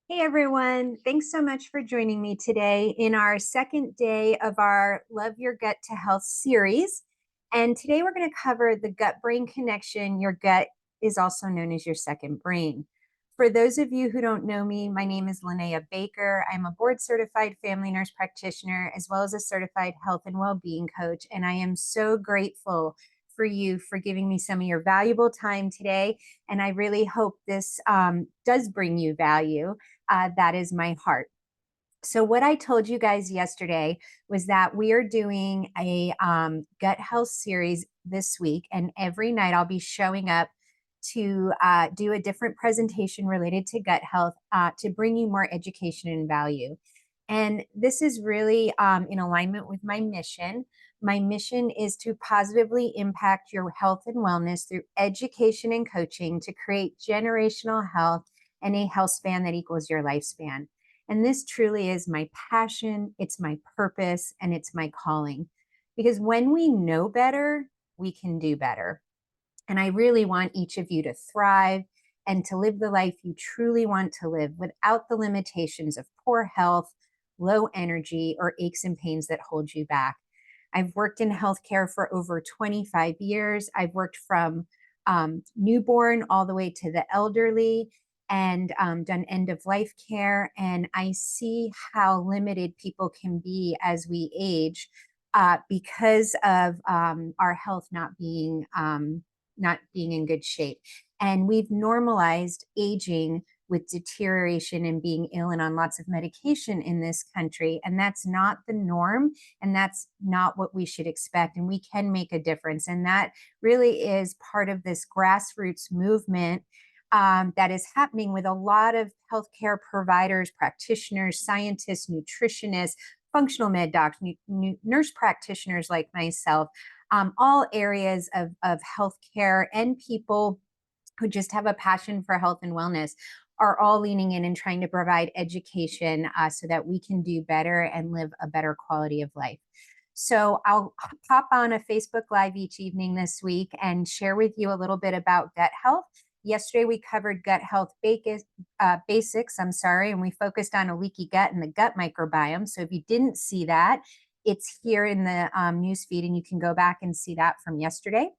Hey everyone, thanks so much for joining me today in our second day of our Love Your Gut to Health series. And today we're going to cover the gut brain connection. Your gut is also known as your second brain. For those of you who don't know me, my name is Linnea Baker. I'm a board certified family nurse practitioner as well as a certified health and well-being coach. And I am so grateful for you for giving me some of your valuable time today. And I really hope this does bring you value. That is my heart. So, what I told you guys yesterday was that we are doing a gut health series this week, and every night I'll be showing up to do a different presentation related to gut health to bring you more education and value. And this is really in alignment with my mission. My mission is to positively impact your health and wellness through education and coaching to create generational health and a health span that equals your lifespan. And this truly is my passion, it's my purpose, and it's my calling. Because when we know better, we can do better. And I really want each of you to thrive and to live the life you truly want to live without the limitations of poor health, low energy, or aches and pains that hold you back. I've worked in healthcare for over 25 years. I've worked from newborn all the way to the elderly and done end of life care. And I see how limited people can be as we age because of our health not being in good shape. And we've normalized aging with deterioration and being ill and on lots of medication in this country. And that's not the norm. And that's not what we should expect. And we can make a difference. And that really is part of this grassroots movement that is happening with a lot of healthcare providers, practitioners, scientists, nutritionists, functional med docs, nurse practitioners like myself, all areas of healthcare and people who just have a passion for health and wellness are all leaning in and trying to provide education so that we can do better and live a better quality of life. So I'll pop on a Facebook Live each evening this week and share with you a little bit about gut health. Yesterday we covered gut health basics, and we focused on a leaky gut and the gut microbiome. So if you didn't see that, it's here in the news feed, and you can go back and see that from yesterday.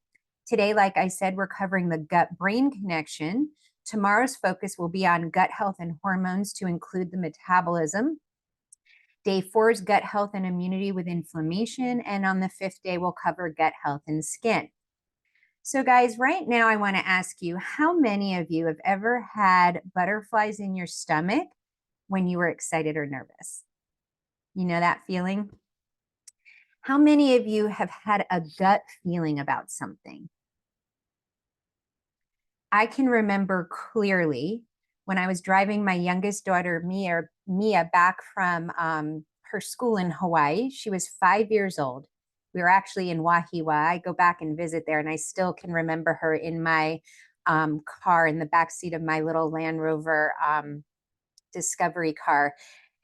Today, like I said, we're covering the gut brain connection. Tomorrow's focus will be on gut health and hormones to include the metabolism. Day 4 is gut health and immunity with inflammation. And on the 5th day, we'll cover gut health and skin. So, guys, right now, I want to ask you, how many of you have ever had butterflies in your stomach when you were excited or nervous? You know that feeling? How many of you have had a gut feeling about something? I can remember clearly when I was driving my youngest daughter, Mia, back from her school in Hawaii. She was 5 years old. We were actually in Wahiawa. I go back and visit there, and I still can remember her in my car in the back seat of my little Land Rover Discovery car.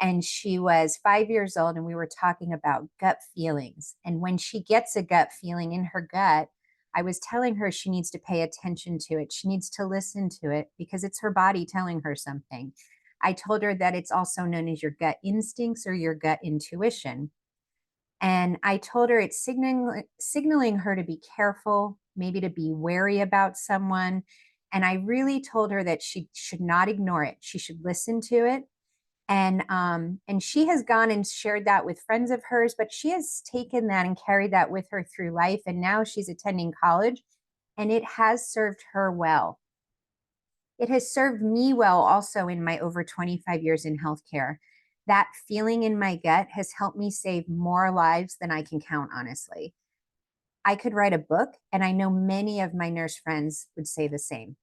And she was 5 years old, and we were talking about gut feelings. And when she gets a gut feeling in her gut, I was telling her she needs to pay attention to it. She needs to listen to it because it's her body telling her something. I told her that it's also known as your gut instincts or your gut intuition. And I told her it's signaling her to be careful, maybe to be wary about someone. And I really told her that she should not ignore it. She should listen to it, and she has gone and shared that with friends of hers, but she has taken that and carried that with her through life, and now she's attending college, and it has served her well. It has served me well also in my over 25 years in healthcare. That feeling in my gut has helped me save more lives than I can count, honestly. I could write a book, and I know many of my nurse friends would say the same.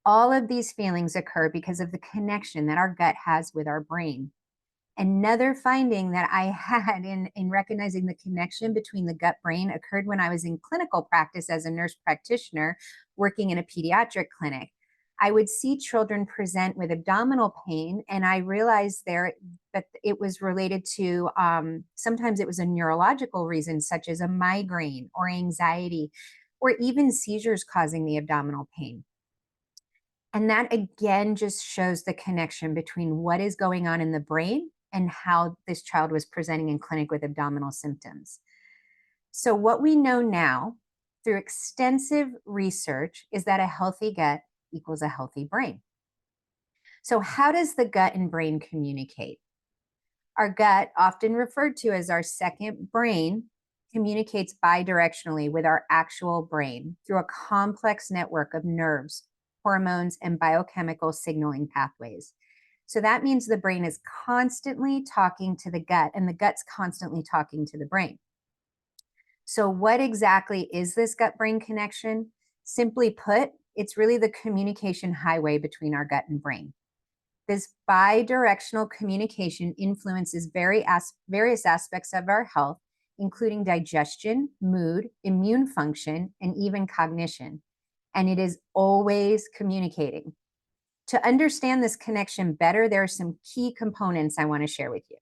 All of these feelings occur because of the connection that our gut has with our brain. Another finding that I had in recognizing the connection between the gut brain occurred when I was in clinical practice as a nurse practitioner working in a pediatric clinic. I would see children present with abdominal pain, and I realized there that it was related to sometimes it was a neurological reason, such as a migraine or anxiety, or even seizures causing the abdominal pain. And that again just shows the connection between what is going on in the brain and how this child was presenting in clinic with abdominal symptoms. So, what we know now through extensive research is that a healthy gut equals a healthy brain. So, how does the gut and brain communicate? Our gut, often referred to as our second brain, communicates bidirectionally with our actual brain through a complex network of nerves, hormones, and biochemical signaling pathways. So that means the brain is constantly talking to the gut, and the gut's constantly talking to the brain. So, what exactly is this gut brain connection? Simply put, it's really the communication highway between our gut and brain. This bidirectional communication influences various aspects of our health, including digestion, mood, immune function, and even cognition. And it is always communicating. To understand this connection better, there are some key components I want to share with you.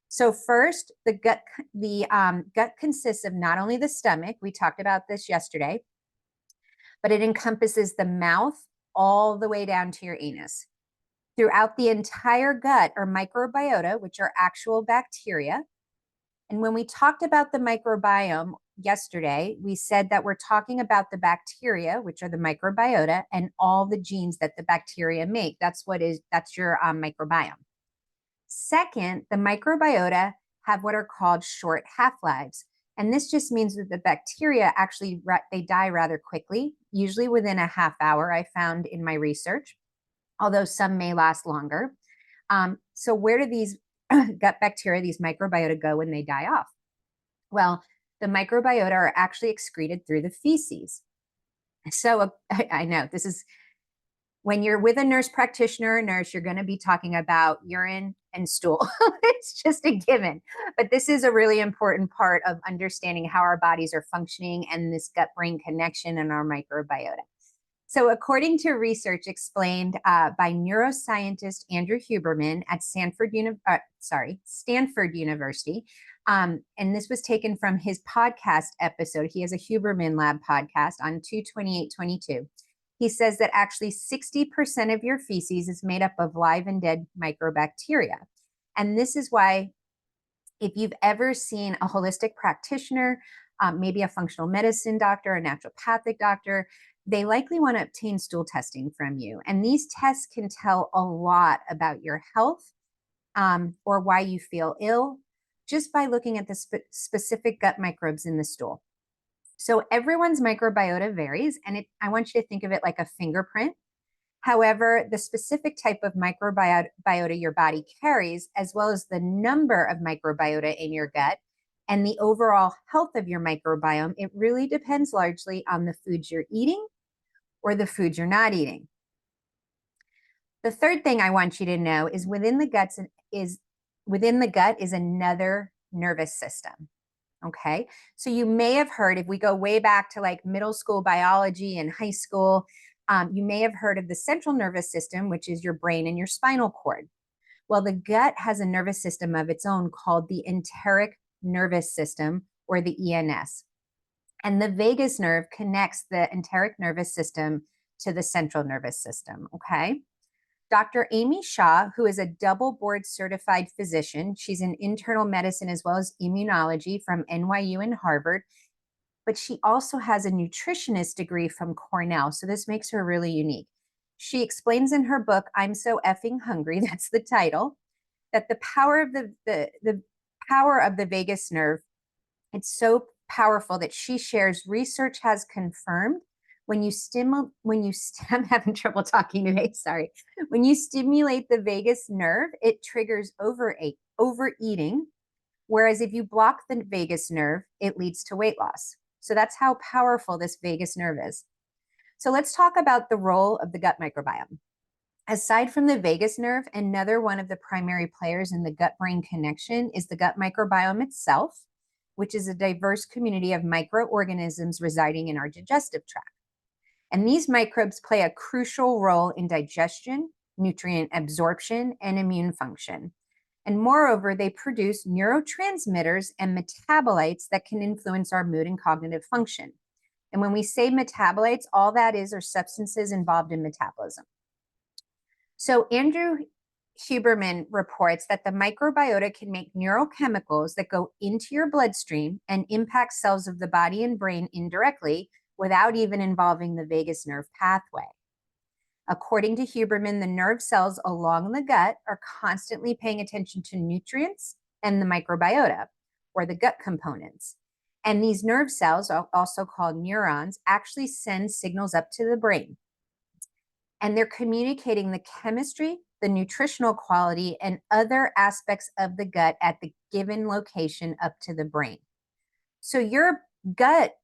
So first, gut consists of not only the stomach, we talked about this yesterday, but it encompasses the mouth all the way down to your anus. Throughout the entire gut are microbiota, which are actual bacteria. And when we talked about the microbiome yesterday, we said that we're talking about the bacteria, which are the microbiota, and all the genes that the bacteria make. That's your microbiome. Second, the microbiota have what are called short half-lives. And this just means that the bacteria actually, they die rather quickly, usually within a half hour, I found in my research, although some may last longer. So where do these gut bacteria, these microbiota, go when they die off? Well, the microbiota are actually excreted through the feces. So I know this is, when you're with a nurse practitioner or nurse, you're going to be talking about urine and stool. It's just a given. But this is a really important part of understanding how our bodies are functioning and this gut brain connection and our microbiota. So, according to research explained by neuroscientist Andrew Huberman at Stanford University, and this was taken from his podcast episode. He has a Huberman Lab podcast on 2/28/22. He says that actually 60% of your feces is made up of live and dead microbacteria. And this is why, if you've ever seen a holistic practitioner, maybe a functional medicine doctor, a naturopathic doctor, they likely want to obtain stool testing from you. And these tests can tell a lot about your health or why you feel ill just by looking at the specific gut microbes in the stool. So everyone's microbiota varies, and I want you to think of it like a fingerprint. However, the specific type of microbiota your body carries, as well as the number of microbiota in your gut and the overall health of your microbiome, it really depends largely on the foods you're eating or the foods you're not eating. The third thing I want you to know is within the gut is another nervous system. Okay, so you may have heard, if we go way back to like middle school biology and high school, you may have heard of the central nervous system, which is your brain and your spinal cord. Well, the gut has a nervous system of its own called the enteric nervous system, or the ENS. And the vagus nerve connects the enteric nervous system to the central nervous system. Okay. Dr. Amy Shah, who is a double board certified physician, she's in internal medicine as well as immunology from NYU and Harvard, but she also has a nutritionist degree from Cornell. So this makes her really unique. She explains in her book, I'm So Effing Hungry, that's the title, that the power of the power of the vagus nerve, it's so powerful that she shares research has confirmed I'm having trouble talking today, sorry. When you stimulate the vagus nerve, it triggers overeating, whereas if you block the vagus nerve, it leads to weight loss. So that's how powerful this vagus nerve is. So let's talk about the role of the gut microbiome. Aside from the vagus nerve, another one of the primary players in the gut-brain connection is the gut microbiome itself, which is a diverse community of microorganisms residing in our digestive tract. And these microbes play a crucial role in digestion, nutrient absorption, and immune function. And moreover, they produce neurotransmitters and metabolites that can influence our mood and cognitive function. And when we say metabolites, all that is are substances involved in metabolism. So Andrew Huberman reports that the microbiota can make neurochemicals that go into your bloodstream and impact cells of the body and brain indirectly without even involving the vagus nerve pathway. According to Huberman, the nerve cells along the gut are constantly paying attention to nutrients and the microbiota, or the gut components. And these nerve cells, also called neurons, actually send signals up to the brain. And they're communicating the chemistry, the nutritional quality, and other aspects of the gut at the given location up to the brain. So your gut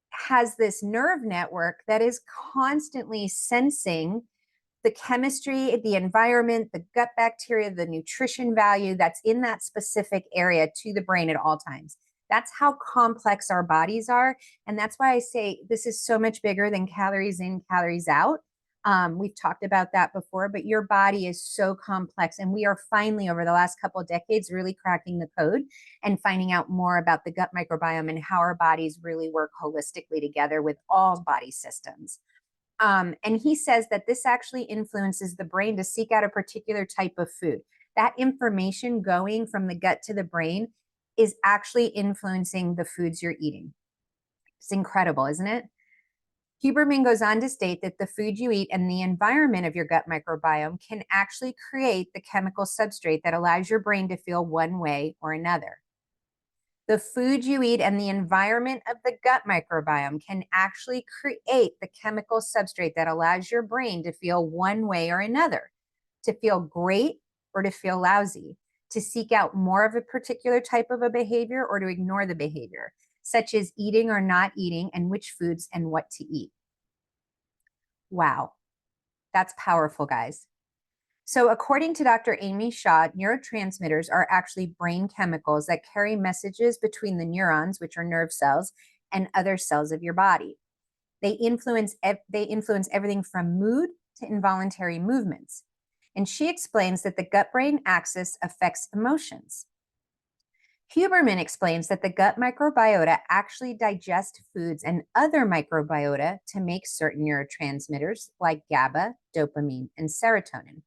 has this nerve network that is constantly sensing the chemistry, the environment, the gut bacteria, the nutrition value that's in that specific area to the brain at all times. That's how complex our bodies are. And that's why I say this is so much bigger than calories in, calories out. We've talked about that before, but your body is so complex. And we are finally, over the last couple of decades, really cracking the code and finding out more about the gut microbiome and how our bodies really work holistically together with all body systems. And he says that this actually influences the brain to seek out a particular type of food. That information going from the gut to the brain is actually influencing the foods you're eating. It's incredible, isn't it? Huberman goes on to state that the food you eat and the environment of your gut microbiome can actually create the chemical substrate that allows your brain to feel one way or another. The food you eat and the environment of the gut microbiome can actually create the chemical substrate that allows your brain to feel one way or another, to feel great or to feel lousy, to seek out more of a particular type of a behavior or to ignore the behavior, such as eating or not eating and which foods and what to eat. Wow, that's powerful, guys. So according to Dr. Amy Shaw, neurotransmitters are actually brain chemicals that carry messages between the neurons, which are nerve cells, and other cells of your body. They influence everything from mood to involuntary movements. And she explains that the gut-brain axis affects emotions. Huberman explains that the gut microbiota actually digests foods and other microbiota to make certain neurotransmitters like GABA, dopamine, and serotonin.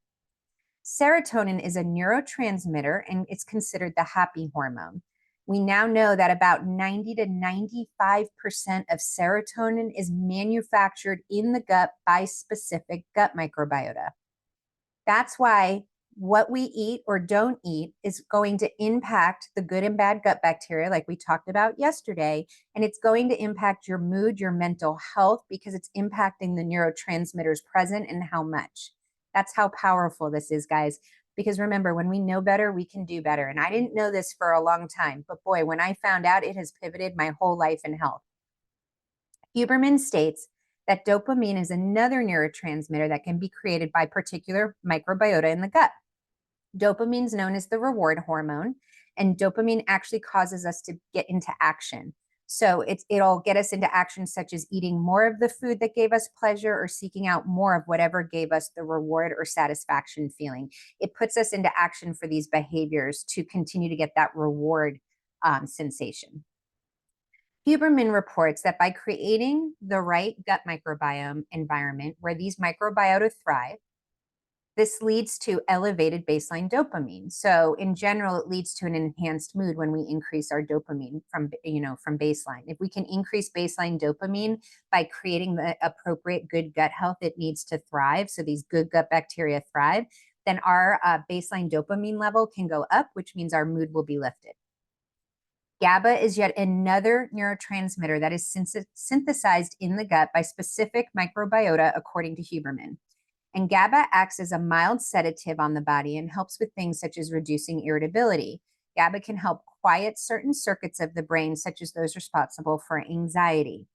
Serotonin is a neurotransmitter and it's considered the happy hormone. We now know that about 90 to 95% of serotonin is manufactured in the gut by specific gut microbiota. That's why what we eat or don't eat is going to impact the good and bad gut bacteria, like we talked about yesterday. And it's going to impact your mood, your mental health, because it's impacting the neurotransmitters present and how much. That's how powerful this is, guys. Because remember, when we know better, we can do better. And I didn't know this for a long time, but boy, when I found out, it has pivoted my whole life in health. Huberman states that dopamine is another neurotransmitter that can be created by particular microbiota in the gut. Dopamine is known as the reward hormone, and dopamine actually causes us to get into action. So it'll get us into action such as eating more of the food that gave us pleasure or seeking out more of whatever gave us the reward or satisfaction feeling. It puts us into action for these behaviors to continue to get that reward sensation. Huberman reports that by creating the right gut microbiome environment where these microbiota thrive, this leads to elevated baseline dopamine. So in general, it leads to an enhanced mood when we increase our dopamine from baseline. If we can increase baseline dopamine by creating the appropriate good gut health it needs to thrive, so these good gut bacteria thrive, then our baseline dopamine level can go up, which means our mood will be lifted. GABA is yet another neurotransmitter that is synthesized in the gut by specific microbiota, according to Huberman. And GABA acts as a mild sedative on the body and helps with things such as reducing irritability. GABA can help quiet certain circuits of the brain, such as those responsible for anxiety.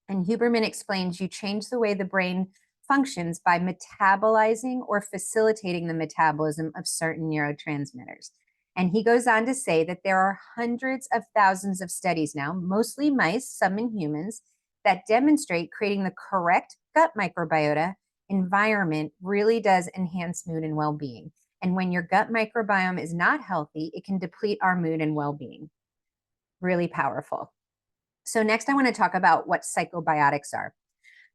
And Huberman explains you change the way the brain functions by metabolizing or facilitating the metabolism of certain neurotransmitters. And he goes on to say that there are hundreds of thousands of studies now, mostly mice, some in humans, that demonstrate creating the correct gut microbiota environment really does enhance mood and well-being. And when your gut microbiome is not healthy, it can deplete our mood and well-being. Really powerful. So next I want to talk about what psychobiotics are.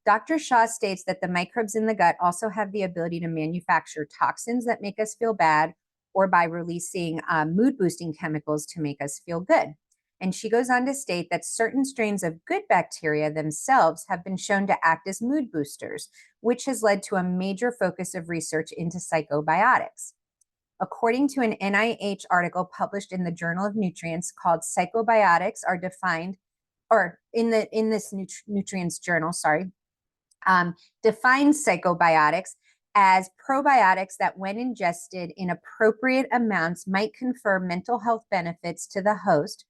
Dr. Shaw states that the microbes in the gut also have the ability to manufacture toxins that make us feel bad, or by releasing mood boosting chemicals to make us feel good. And she goes on to state that certain strains of good bacteria themselves have been shown to act as mood boosters, which has led to a major focus of research into psychobiotics. According to an NIH article published in the Journal of Nutrients called Psychobiotics Are Defined, or in this Nutrients journal, defines psychobiotics as probiotics that, when ingested in appropriate amounts, might confer mental health benefits to the host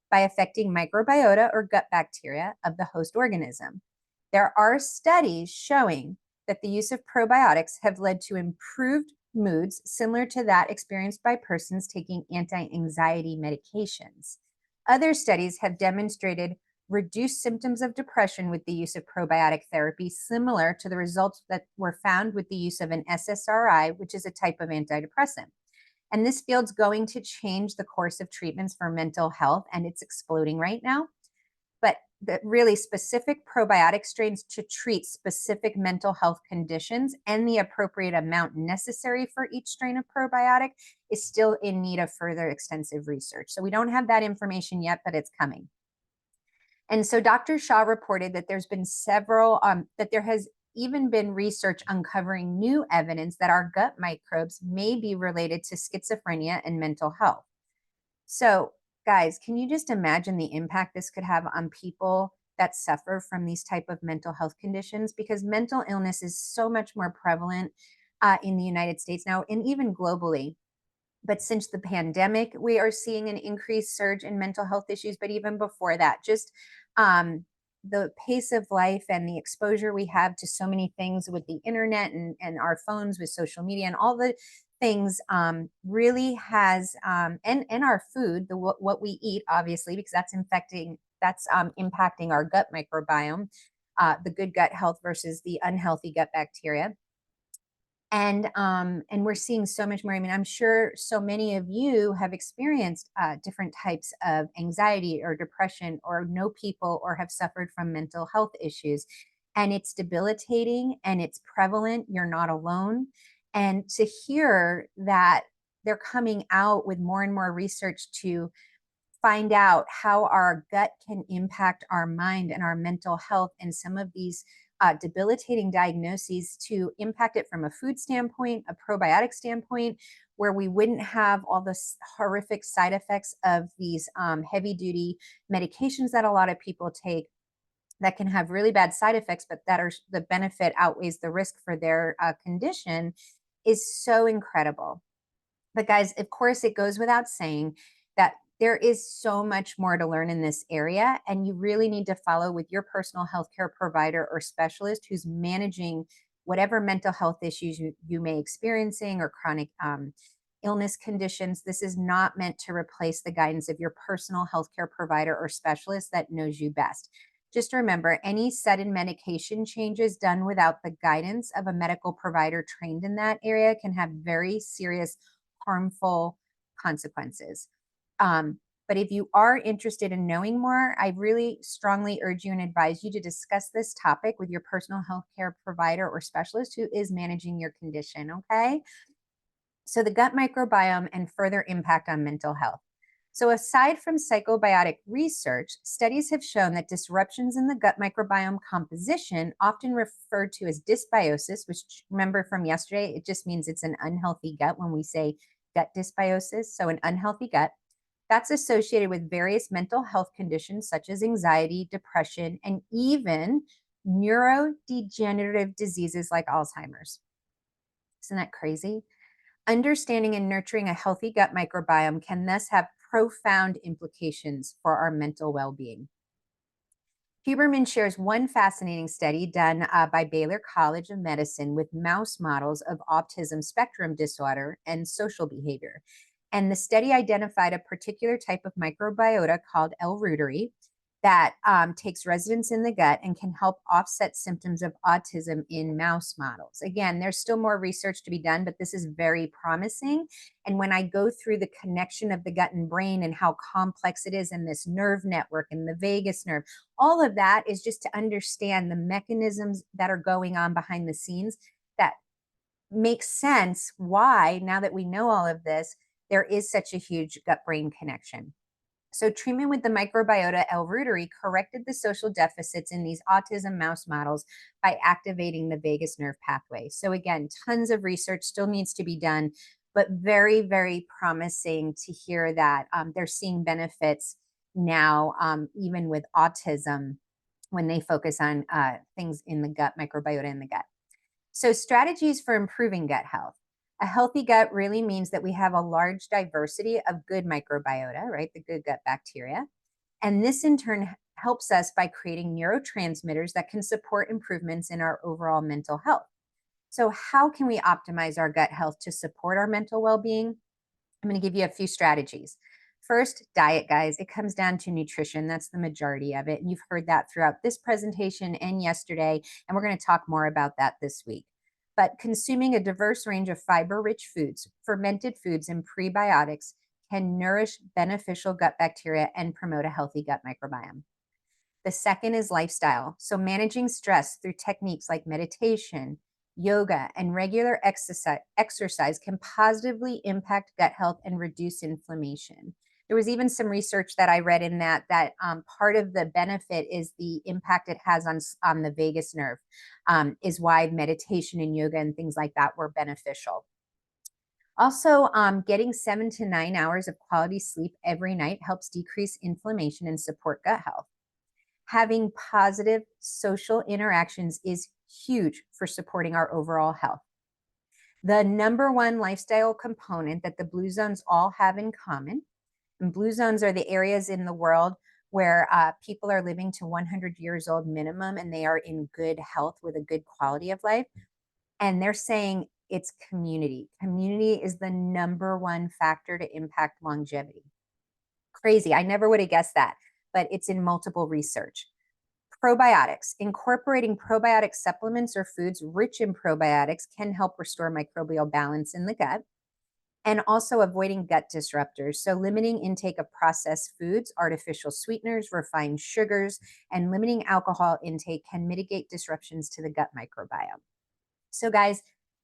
by affecting microbiota or gut bacteria of the host organism. There are studies showing that the use of probiotics have led to improved moods similar to that experienced by persons taking anti-anxiety medications. Other studies have demonstrated reduced symptoms of depression with the use of probiotic therapy, similar to the results that were found with the use of an SSRI, which is a type of antidepressant. And this field's going to change the course of treatments for mental health, and it's exploding right now. But the really specific probiotic strains to treat specific mental health conditions and the appropriate amount necessary for each strain of probiotic is still in need of further extensive research. So we don't have that information yet, but it's coming. And so Dr. Shaw reported that there's been that there has even been research uncovering new evidence that our gut microbes may be related to schizophrenia and mental health. So, guys, can you just imagine the impact this could have on people that suffer from these type of mental health conditions? Because mental illness is so much more prevalent in the United States now, and even globally. But since the pandemic, we are seeing an increased surge in mental health issues. But even before that, just the pace of life and the exposure we have to so many things with the internet and our phones with social media and all the things really has and our food, what we eat, obviously, because that's impacting our gut microbiome, the good gut health versus the unhealthy gut bacteria. And we're seeing so much more. I mean, I'm sure so many of you have experienced different types of anxiety or depression, or know people or have suffered from mental health issues. And it's debilitating and it's prevalent. You're not alone. And to hear that they're coming out with more and more research to find out how our gut can impact our mind and our mental health, and some of these debilitating diagnoses to impact it from a food standpoint, a probiotic standpoint, where we wouldn't have all the horrific side effects of these heavy duty medications that a lot of people take that can have really bad side effects, but that are the benefit outweighs the risk for their condition, is so incredible. But guys, of course, it goes without saying that there is so much more to learn in this area, and you really need to follow with your personal healthcare provider or specialist who's managing whatever mental health issues you may experiencing, or chronic illness conditions. This is not meant to replace the guidance of your personal healthcare provider or specialist that knows you best. Just remember, any sudden medication changes done without the guidance of a medical provider trained in that area can have very serious, harmful consequences. But if you are interested in knowing more, I really strongly urge you and advise you to discuss this topic with your personal health care provider or specialist who is managing your condition, okay? So the gut microbiome and further impact on mental health. So aside from psychobiotic research, studies have shown that disruptions in the gut microbiome composition, often referred to as dysbiosis, which, remember from yesterday, it just means it's an unhealthy gut when we say gut dysbiosis, so an unhealthy gut, that's associated with various mental health conditions such as anxiety, depression, and even neurodegenerative diseases like Alzheimer's. Isn't that crazy? Understanding and nurturing a healthy gut microbiome can thus have profound implications for our mental well-being. Huberman shares one fascinating study done by Baylor College of Medicine with mouse models of autism spectrum disorder and social behavior. And the study identified a particular type of microbiota called L. reuteri that takes residence in the gut and can help offset symptoms of autism in mouse models. Again, there's still more research to be done, but this is very promising. And when I go through the connection of the gut and brain and how complex it is in this nerve network and the vagus nerve, all of that is just to understand the mechanisms that are going on behind the scenes that makes sense why, now that we know all of this, there is such a huge gut brain connection. So treatment with the microbiota L-reuteri corrected the social deficits in these autism mouse models by activating the vagus nerve pathway. So again, tons of research still needs to be done, but very, very promising to hear that they're seeing benefits now, even with autism, when they focus on things in the gut, microbiota in the gut. So strategies for improving gut health. A healthy gut really means that we have a large diversity of good microbiota, right? The good gut bacteria. And this in turn helps us by creating neurotransmitters that can support improvements in our overall mental health. So how can we optimize our gut health to support our mental well-being? I'm going to give you a few strategies. First, diet, guys. It comes down to nutrition. That's the majority of it. And you've heard that throughout this presentation and yesterday, and we're going to talk more about that this week. But consuming a diverse range of fiber-rich foods, fermented foods, and prebiotics can nourish beneficial gut bacteria and promote a healthy gut microbiome. The second is lifestyle. So managing stress through techniques like meditation, yoga, and regular exercise can positively impact gut health and reduce inflammation. There was even some research that I read in that part of the benefit is the impact it has on the vagus nerve, is why meditation and yoga and things like that were beneficial. Also, getting 7 to 9 hours of quality sleep every night helps decrease inflammation and support gut health. Having positive social interactions is huge for supporting our overall health. The number one lifestyle component that the blue zones all have in common, and blue zones are the areas in the world where people are living to 100 years old minimum and they are in good health with a good quality of life. And they're saying it's community. Community is the number one factor to impact longevity. Crazy. I never would have guessed that, but it's in multiple research. Probiotics. Incorporating probiotic supplements or foods rich in probiotics can help restore microbial balance in the gut, and also avoiding gut disruptors. So limiting intake of processed foods, artificial sweeteners, refined sugars, and limiting alcohol intake can mitigate disruptions to the gut microbiome. So guys,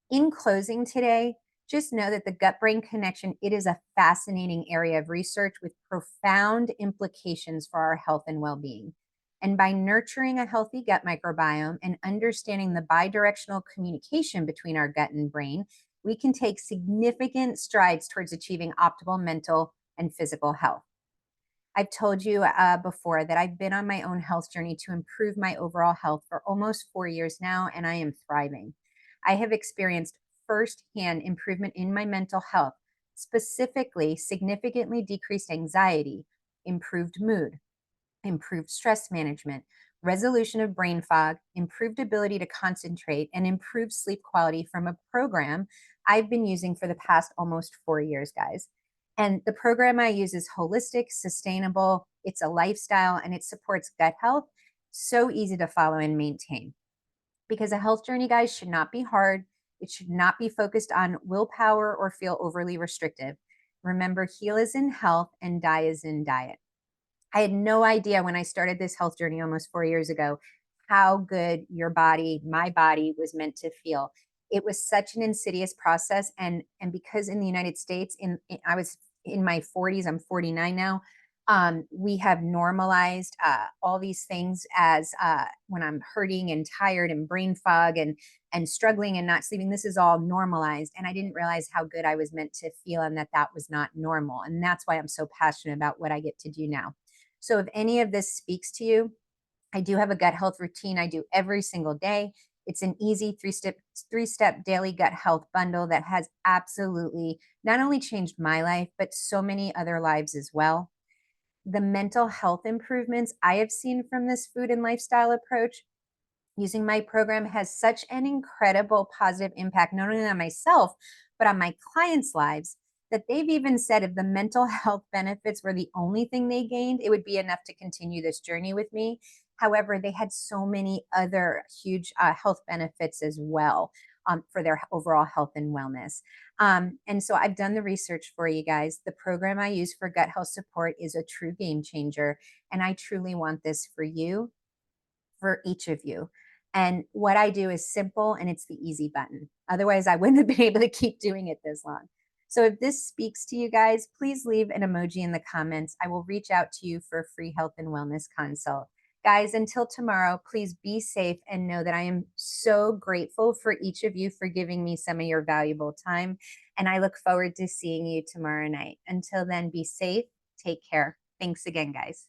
in closing today, just know that the gut-brain connection, it is a fascinating area of research with profound implications for our health and well-being. And by nurturing a healthy gut microbiome and understanding the bidirectional communication between our gut and brain, we can take significant strides towards achieving optimal mental and physical health. I've told you before that I've been on my own health journey to improve my overall health for almost 4 years now, and I am thriving. I have experienced firsthand improvement in my mental health, specifically significantly decreased anxiety, improved mood, improved stress management, resolution of brain fog, improved ability to concentrate, and improved sleep quality from a program I've been using for the past almost 4 years, guys. And the program I use is holistic, sustainable, it's a lifestyle, and it supports gut health. So easy to follow and maintain. Because a health journey, guys, should not be hard. It should not be focused on willpower or feel overly restrictive. Remember, heal is in health and die is in diet. I had no idea when I started this health journey almost 4 years ago how good your body, my body, was meant to feel. It was such an insidious process, and because in the United States, I was in my 40s, I'm 49 now. We have normalized all these things as when I'm hurting and tired and brain fog and struggling and not sleeping. This is all normalized, and I didn't realize how good I was meant to feel, and that was not normal. And that's why I'm so passionate about what I get to do now. So if any of this speaks to you, I do have a gut health routine I do every single day. It's an easy three-step daily gut health bundle that has absolutely not only changed my life, but so many other lives as well. The mental health improvements I have seen from this food and lifestyle approach using my program has such an incredible positive impact, not only on myself, but on my clients' lives, that they've even said if the mental health benefits were the only thing they gained, it would be enough to continue this journey with me. However, they had so many other huge health benefits as well, for their overall health and wellness. And so I've done the research for you guys. The program I use for gut health support is a true game changer. And I truly want this for you, for each of you. And what I do is simple and it's the easy button. Otherwise, I wouldn't have been able to keep doing it this long. So if this speaks to you guys, please leave an emoji in the comments. I will reach out to you for a free health and wellness consult. Guys, until tomorrow, please be safe and know that I am so grateful for each of you for giving me some of your valuable time. And I look forward to seeing you tomorrow night. Until then, be safe. Take care. Thanks again, guys.